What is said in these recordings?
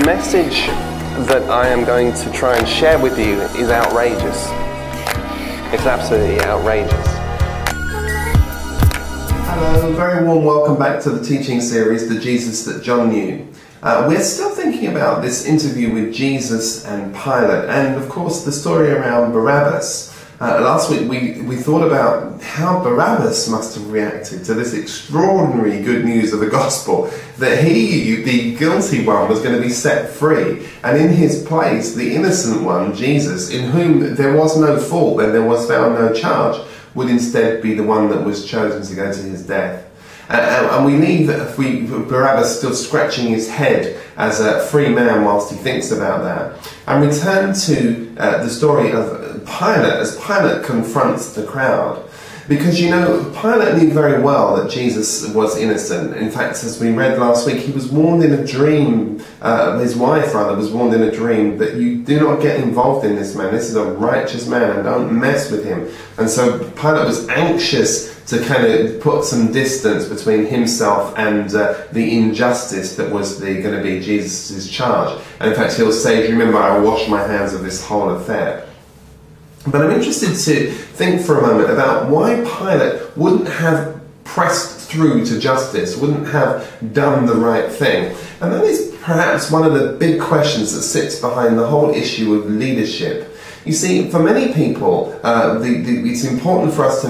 message that I am going to try and share with you is outrageous. It's absolutely outrageous. Hello, very warm welcome back to the teaching series, The Jesus That John Knew. We're still thinking about this interview with Jesus and Pilate, and of course the story around Barabbas. Last week we thought about how Barabbas must have reacted to this extraordinary good news of the gospel, that he, the guilty one, was going to be set free, and in his place the innocent one, Jesus, in whom there was no fault and there was found no charge, would instead be the one that was chosen to go to his death. And we leave Barabbas still scratching his head as a free man whilst he thinks about that, and return to the story of Pilate as Pilate confronts the crowd. Because, you know, Pilate knew very well that Jesus was innocent. In fact, as we read last week, he was warned in a dream, his wife rather was warned in a dream, that you do not get involved in this man. This is a righteous man and don't mess with him. And so Pilate was anxious to kind of put some distance between himself and the injustice that was going to be Jesus' charge. And in fact, he'll say, remember, I wash my hands of this whole affair. But I'm interested to think for a moment about why Pilate wouldn't have pressed through to justice, wouldn't have done the right thing. And that is perhaps one of the big questions that sits behind the whole issue of leadership. You see, for many people, it's important for us to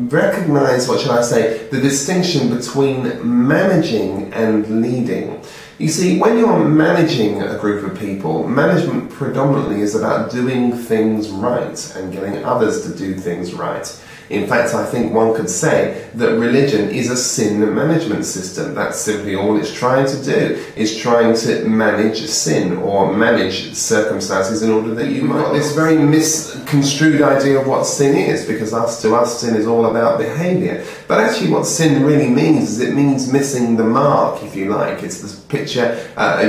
recognize, what should I say, the distinction between managing and leading. You see, when you're managing a group of people, management predominantly is about doing things right and getting others to do things right. In fact, I think one could say that religion is a sin management system. That's simply all it's trying to do, is trying to manage sin or manage circumstances in order that you've got this very misconstrued idea of what sin is, because to us sin is all about behaviour. But actually what sin really means is it means missing the mark, if you like. It's this picture,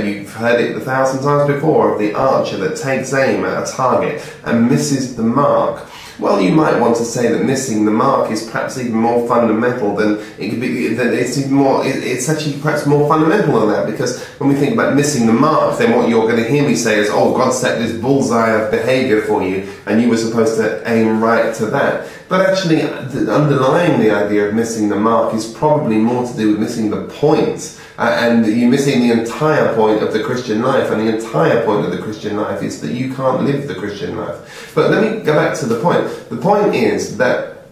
you've heard it 1,000 times before, of the archer that takes aim at a target and misses the mark. Well, you might want to say that missing the mark is perhaps even more fundamental than it could be. That it's actually perhaps more fundamental than that, because when we think about missing the mark, then what you're going to hear me say is, "Oh, God set this bullseye of behaviour for you, and you were supposed to aim right to that." But actually, underlying the idea of missing the mark is probably more to do with missing the point. And you're missing the entire point of the Christian life, and the entire point of the Christian life is that you can't live the Christian life. But let me go back to the point. The point is that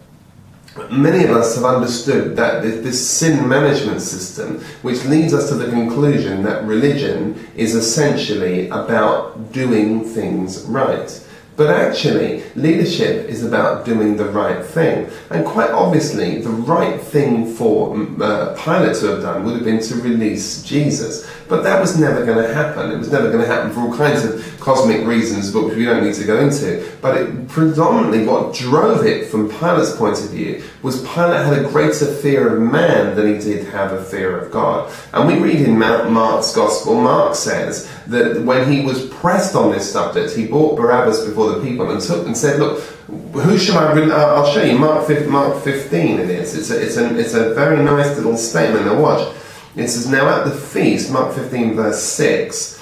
many of us have understood that this sin management system, which leads us to the conclusion that religion is essentially about doing things right. But actually, leadership is about doing the right thing. And quite obviously, the right thing for Pilate to have done would have been to release Jesus. But that was never going to happen. It was never going to happen for all kinds of cosmic reasons, which we don't need to go into. But predominantly what drove it from Pilate's point of view was Pilate had a greater fear of man than he did have a fear of God. And we read in Mark's Gospel, Mark says that when he was pressed on this subject, he brought Barabbas before the people and said, look, who shall I release? I'll show you, Mark 15 it is. It's a very nice little statement. Now watch. It says, now at the feast, Mark 15 verse 6,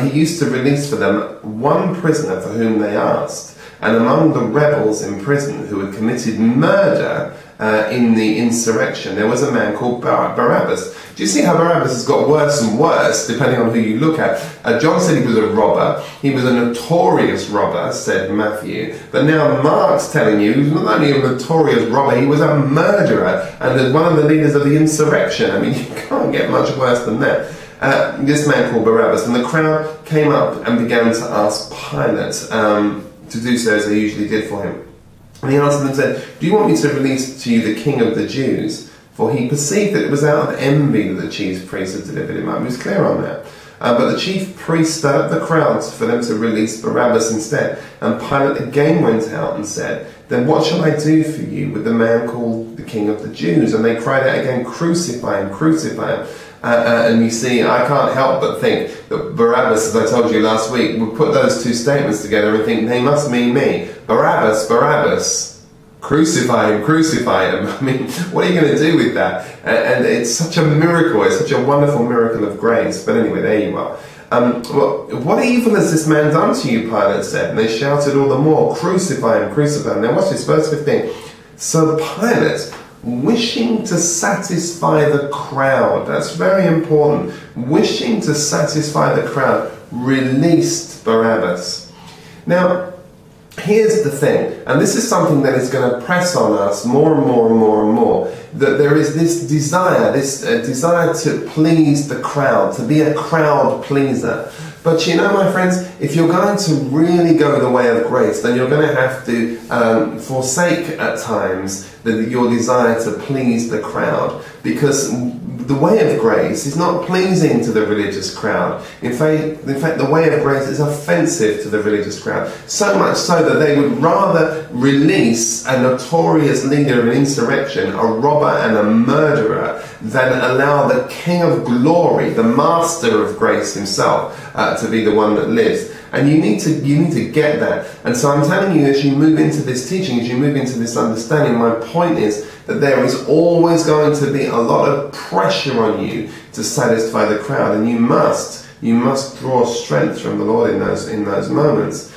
he used to release for them one prisoner for whom they asked. And among the rebels in prison who had committed murder in the insurrection, there was a man called Barabbas. Do you see how Barabbas has got worse and worse depending on who you look at? John said he was a robber. He was a notorious robber, said Matthew. But now Mark's telling you he was not only a notorious robber, he was a murderer and one of the leaders of the insurrection. I mean, you can't get much worse than that. This man called Barabbas, and the crowd came up and began to ask Pilate to do so as they usually did for him. And he answered them and said, do you want me to release to you the king of the Jews? For he perceived that it was out of envy that the chief priests had delivered him up. He was clear on that. But the chief priests stirred up the crowds for them to release Barabbas instead. And Pilate again went out and said, then what shall I do for you with the man called the king of the Jews? And they cried out again, crucify him, crucify him. And you see, I can't help but think that Barabbas, as I told you last week, would put those two statements together and think they must mean me. Barabbas, Barabbas. Crucify him, crucify him. I mean, what are you going to do with that? And it's such a miracle, it's such a wonderful miracle of grace. But anyway, there you are. Well, what evil has this man done to you, Pilate said. And they shouted all the more, crucify him, crucify him. Now watch this, verse 15. So Pilate, wishing to satisfy the crowd, that's very important, wishing to satisfy the crowd, released Barabbas. Now, here's the thing, and this is something that is going to press on us more and more and more and more, that there is this desire to please the crowd, to be a crowd pleaser. But you know, my friends, if you're going to really go the way of grace, then you're going to have to forsake at times your desire to please the crowd, because the way of grace is not pleasing to the religious crowd. In fact, the way of grace is offensive to the religious crowd, so much so that they would rather release a notorious leader of an insurrection, a robber and a murderer, than allow the King of Glory, the Master of grace himself, to be the one that lives. And you need to get that. And so I'm telling you, as you move into this teaching, as you move into this understanding, my point is that there is always going to be a lot of pressure on you to satisfy the crowd, and you must draw strength from the Lord in those moments.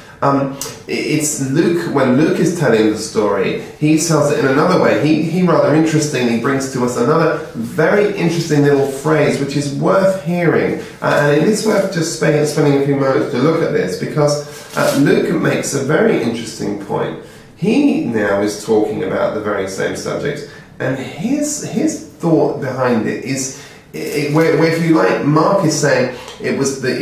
It's Luke, when Luke is telling the story, he tells it in another way. He rather interestingly brings to us another very interesting little phrase which is worth hearing, and it is worth just spending a few moments to look at this, because Luke makes a very interesting point. He now is talking about the very same subject, and his thought behind it is where if you like, Mark is saying it was the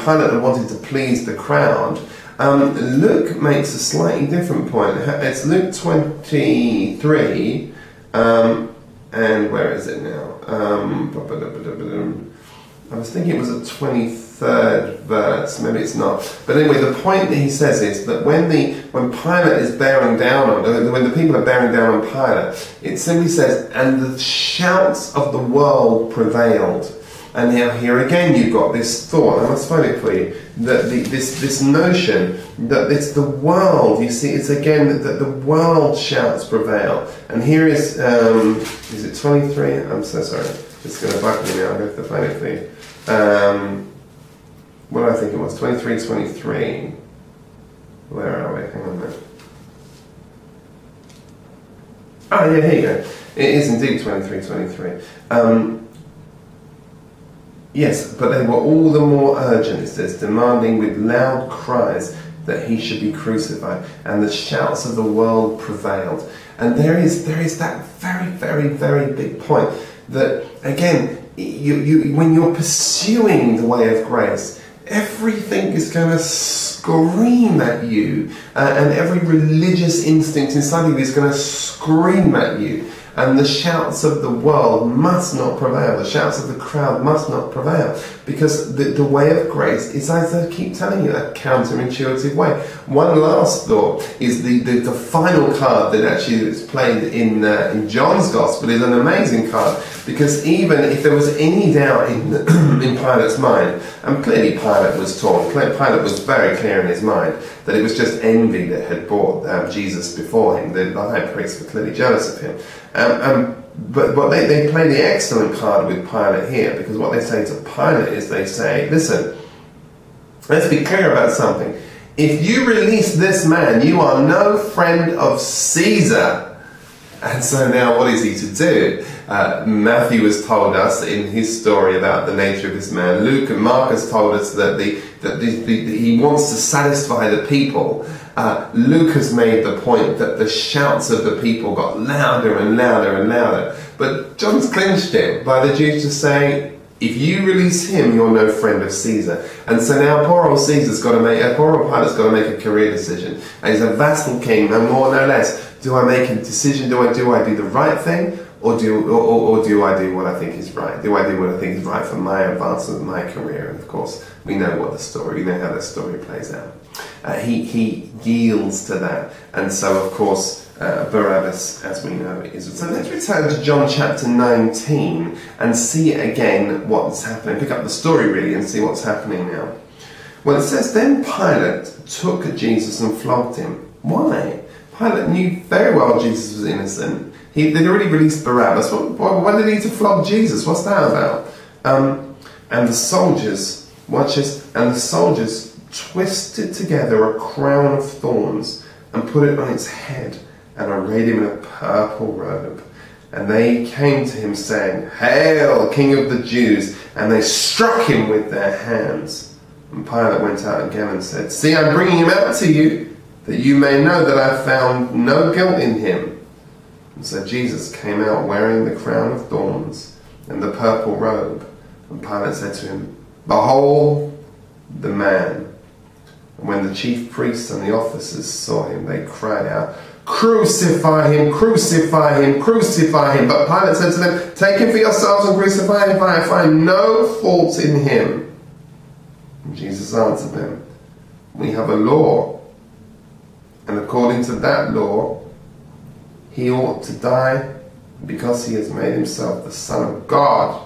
Pilate that wanted to please the crowd. Luke makes a slightly different point. It's Luke 23, and where is it now? I was thinking it was the 23rd verse, maybe it's not. But anyway, the point that he says is that when Pilate is bearing down on, when the people are bearing down on Pilate, it simply says, and the shouts of the world prevailed. And now here again you've got this thought, I must find it for you, that this notion that it's the world, you see, it's again that the world shouts prevail. And here is it 23? I'm so sorry, it's going to bug me now, I'm going to have to find it for you. What do I think it was? 23. Where are we? Hang on a minute. Oh yeah, here you go. It is indeed 23. Yes, but they were all the more urgent, it says, demanding with loud cries that he should be crucified, and the shouts of the world prevailed. And there is that very, very, very big point that, again, when you're pursuing the way of grace, everything is going to scream at you, and every religious instinct inside of you is going to scream at you. And the shouts of the world must not prevail. The shouts of the crowd must not prevail. Because the way of grace is, as I keep telling you, a counterintuitive way. One last thought is the final card that actually is played in John's Gospel is an amazing card. Because even if there was any doubt in Pilate's mind, and clearly Pilate was torn, Pilate was very clear in his mind that it was just envy that had brought Jesus before him. The high priests were clearly jealous of him. But they play the excellent card with Pilate here, because what they say to Pilate is they say, listen, let's be clear about something. If you release this man, you are no friend of Caesar. And so now what is he to do? Matthew has told us in his story about the nature of this man. Luke and Mark has told us that he wants to satisfy the people. Luke has made the point that the shouts of the people got louder and louder and louder. But John's clinched it by the Jews just saying, if you release him, you're no friend of Caesar. And so now poor old Pilate's got to make a career decision. And he's a vassal king, no more, no less. Do I make a decision? Do I do the right thing, or do I do what I think is right? Do I do what I think is right for my advancement, my career? And of course, we know how that story plays out. He yields to that, and so of course Barabbas, as we know, is. So let's return to John chapter 19 and see again what's happening. Pick up the story really and see what's happening now. Well, it says, then Pilate took Jesus and flogged him. Why? Pilate knew very well Jesus was innocent. They'd already released Barabbas. Why did he need to flog Jesus? What's that about? And the soldiers, watch this, and the soldiers twisted together a crown of thorns and put it on its head and arrayed him in a purple robe. And they came to him saying, "Hail, King of the Jews!" And they struck him with their hands. And Pilate went out again and said, "See, I'm bringing him out to you, that you may know that I found no guilt in him." And so Jesus came out wearing the crown of thorns and the purple robe. And Pilate said to him, "Behold the man." And when the chief priests and the officers saw him, they cried out, "Crucify him, crucify him, crucify him." But Pilate said to them, "Take him for yourselves and crucify him, for I find no fault in him." And Jesus answered them, "We have a law, and according to that law, he ought to die because he has made himself the Son of God."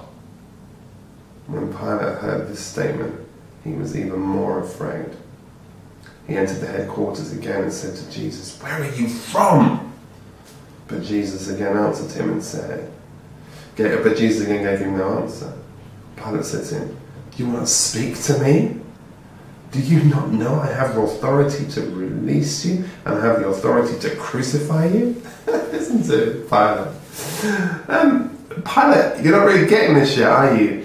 When Pilate heard this statement, he was even more afraid. He entered the headquarters again and said to Jesus, "Where are you from?" But Jesus again answered him and said, but Jesus again gave him no answer. Pilate said to him, "Do you want to speak to me? Do you not know I have the authority to release you and I have the authority to crucify you?" Listen to Pilate. Pilate, you're not really getting this yet, are you?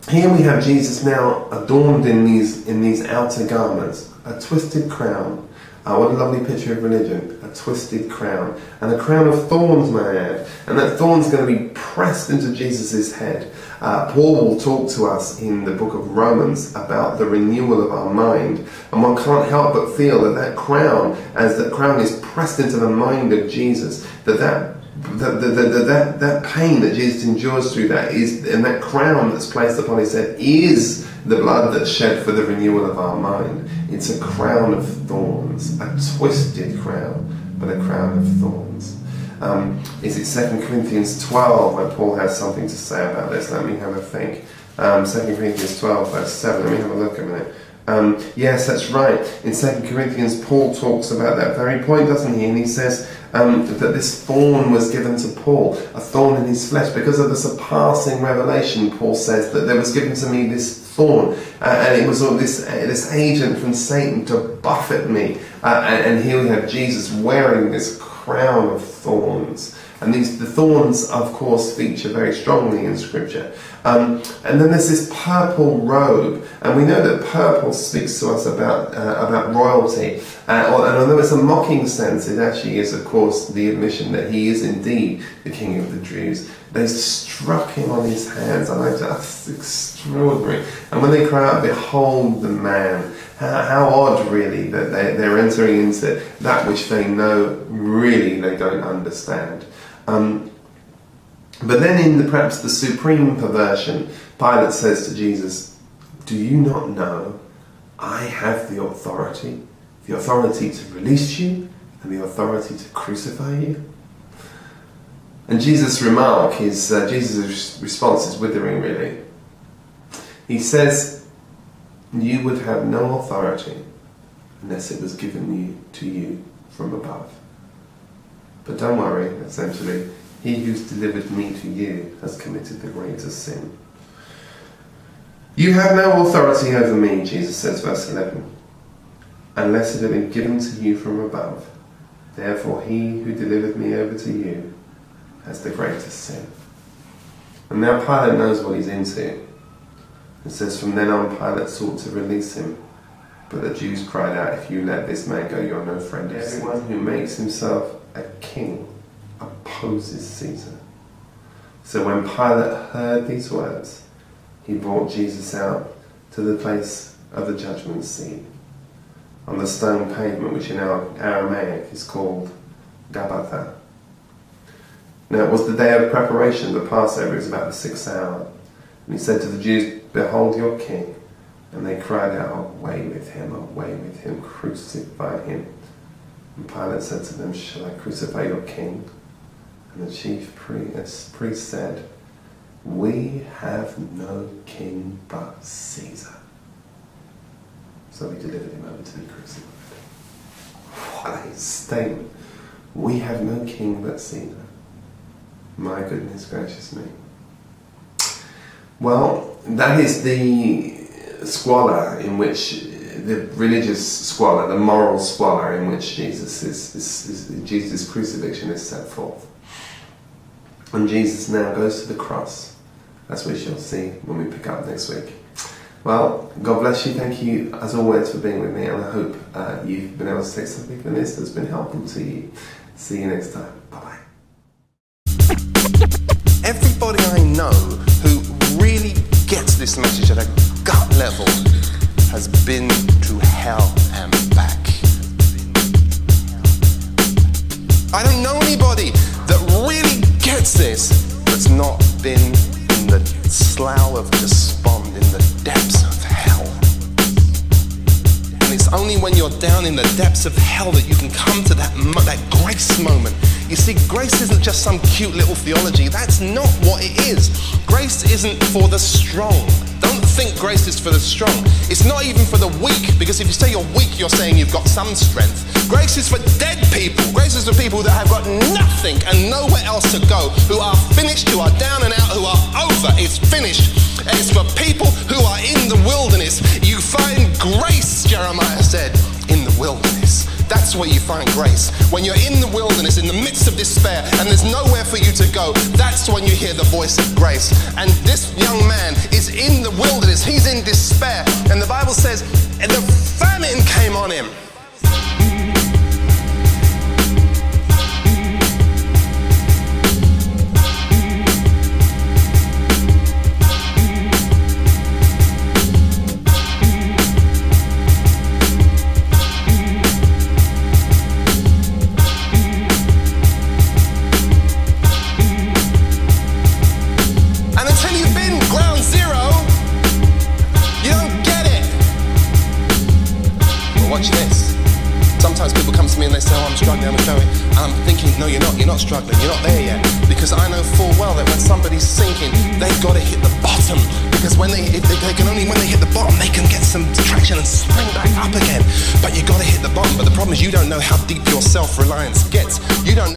Here we have Jesus now adorned in these outer garments, a twisted crown. What a lovely picture of religion. A twisted crown. And a crown of thorns, may I add. And that thorn's going to be pressed into Jesus' head. Paul will talk to us in the book of Romans about the renewal of our mind. And one can't help but feel that crown, as that crown is pressed into the mind of Jesus, that pain that Jesus endures through that is, and that crown that's placed upon his head is the blood that's shed for the renewal of our mind. It's a crown of thorns, a twisted crown, but a crown of thorns. Is it 2 Corinthians 12 where Paul has something to say about this? Let me have a think. 2 Corinthians 12 verse 7, let me have a look a minute. Yes, that's right. In 2 Corinthians, Paul talks about that very point, doesn't he? And he says that this thorn was given to Paul, a thorn in his flesh. Because of the surpassing revelation, Paul says that there was given to me this thorn, and it was all this agent from Satan to buffet me. And here we have Jesus wearing this crown of thorns. And the thorns, of course, feature very strongly in Scripture. And then there's this purple robe, and we know that purple speaks to us about royalty. And although it's a mocking sense, it actually is, of course, the admission that he is indeed the King of the Jews. They struck him on his hands, and that's extraordinary. And when they cry out, "Behold the man," how odd, really, that they're entering into that which they know really they don't understand. But then in perhaps the supreme perversion, Pilate says to Jesus, "Do you not know I have the authority to release you and the authority to crucify you?" And Jesus' remark is, Jesus' response is withering, really. He says, "You would have no authority unless it was given to you from above. But don't worry," essentially, "he who's delivered me to you has committed the greatest sin." "You have no authority over me," Jesus says, verse 11, "unless it had been given to you from above. Therefore he who delivered me over to you has the greatest sin." And now Pilate knows what he's into. It says, "From then on Pilate sought to release him. But the Jews cried out, 'If you let this man go, you're no friend of Caesar. Everyone who makes himself a king opposes Caesar.' So when Pilate heard these words, he brought Jesus out to the place of the judgment seat, on the stone pavement, which in Aramaic is called Gabbatha. Now it was the day of preparation, the Passover. It was about the 6th hour. And he said to the Jews, 'Behold your king.' And they cried out, 'Away with him, crucify him.' And Pilate said to them, 'Shall I crucify your king?' And the chief priest said, 'We have no king but Caesar.' So he delivered him over to be crucified." What a statement. We have no king but Caesar. My goodness gracious me. Well, that is the squalor in which, the religious squalor, the moral squalor in which Jesus' crucifixion is set forth. And Jesus now goes to the cross, as we shall see when we pick up next week. Well, God bless you. Thank you, as always, for being with me, and I hope you've been able to take something from this that's been helpful to you. See you next time. Bye-bye. Everybody I know who really gets this message at a gut level has been to hell and back. I don't know anybody that really gets this that's not been in the slough of despond, in the depths of hell. And it's only when you're down in the depths of hell that you can come to that grace moment. You see, grace isn't just some cute little theology. That's not what it is. Grace isn't for the strong. Don't think grace is for the strong. It's not even for the weak, because if you say you're weak, you're saying you've got some strength. Grace is for dead people. Grace is for people that have got nothing and nowhere else to go, who are finished, who are down and out, who are over. It's finished. And it's for people who are in the wilderness. You find grace, Jeremiah said, in the wilderness. That's where you find grace. When you're in the wilderness, in the midst of despair, and there's nowhere for you to go, that's when you hear the voice of grace. And this young man is in the wilderness. He's in despair. And the Bible says, and the famine came on him. Watch this. Sometimes people come to me and they say, oh, I'm struggling. And I'm thinking, no, you're not struggling. You're not there yet. Because I know full well that when somebody's sinking, they've got to hit the bottom. Because when they hit the bottom, they can get some traction and spring back up again. But you've got to hit the bottom. But the problem is you don't know how deep your self-reliance gets. You don't